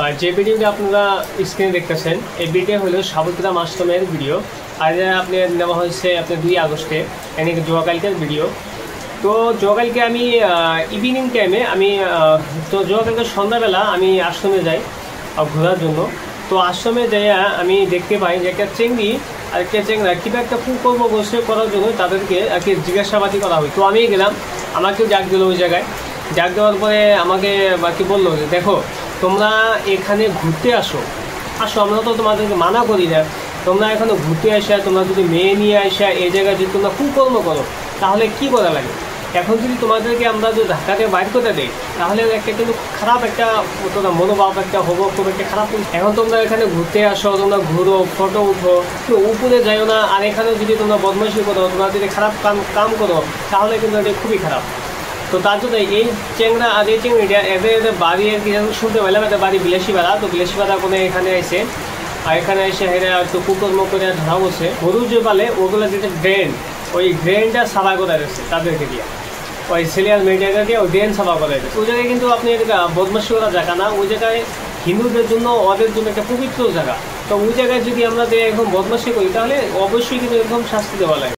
আর যে ভিডিওটা আপনারা স্ক্রিনে দেখতেছেন এই ভিডিও হলো সাবুগ্রাম আশ্রমের ভিডিও। আর আপনি নেওয়া হয়েছে আপনার 2 আগস্টে এনে জোয়াকালকের ভিডিও। তো জোয়াকালকে আমি ইভিনিং টাইমে আমি তো জোয়াকালকে সন্ধ্যাবেলা আমি আশ্রমে যাই ঘোরার জন্য। তো আশ্রমে যাইয়া আমি দেখতে পাই যে একটা চেংড়ি আর একটা চেংড়া কিংবা একটা কুকর্ম বসে করার জন্য তাদেরকে আর কি জিজ্ঞাসাবাদি করা হয়। তো আমি গেলাম, আমাকেও ডাক দিল ওই জায়গায়। ডাক দেওয়ার পরে আমাকে বাকি বললো যে দেখো তোমরা এখানে ঘুরতে আসো, আমরা তো তোমাদেরকে মানা করি না। তোমরা এখানে ঘুরতে আসা, তোমরা যদি মেয়ে নিয়ে আসা এই জায়গায় যদি তোমরা কুকর্ম করো তাহলে কি করা লাগে? এখন যদি তোমাদেরকে আমরা যদি ঢাকাতে বাইর করে দেই তাহলে একটা কিন্তু খারাপ একটা মনোভাব একটা হবো, খুব একটা খারাপ। এখন তোমরা এখানে ঘুরতে আসো, তোমরা ঘুরো, ফটো উঠো, তো উপরে যাইও না। আর এখানে যদি তোমরা বদমাইশি করো, তোমরা যদি খারাপ কাম করো তাহলে কিন্তু এটা খুবই খারাপ। তো তার জন্য এই চেংড়া আর এই চেংড়িটা এদের বাড়ি আর কি শুনতে পাইলাম, এদের বাড়ি বিলাসীপাড়া। তো বিলাসীপাড়া কোনো এখানে এসে আর এখানে এসে হেরে একটু কুকর্ম করে ধরা বসে গরু যে পালে ওগুলো যেটা ড্রেন, ওই ড্রেনটা সাফা করে দিচ্ছে তাদেরকে দিয়ে, ওই সিলিয়ার মিডিয়াকে দিয়ে ওই ড্রেন সাফা করে দিচ্ছে। ওই জায়গায় কিন্তু আপনি বদমাশি করা জায়গা না, ওই জায়গায় হিন্দুদের জন্য ওদের জন্য একটা পবিত্র জায়গা। তো ওই জায়গায় যদি আমরা এরকম বদমাশি করি তাহলে অবশ্যই কিন্তু এরকম শাস্তি দেওয়া লাগে।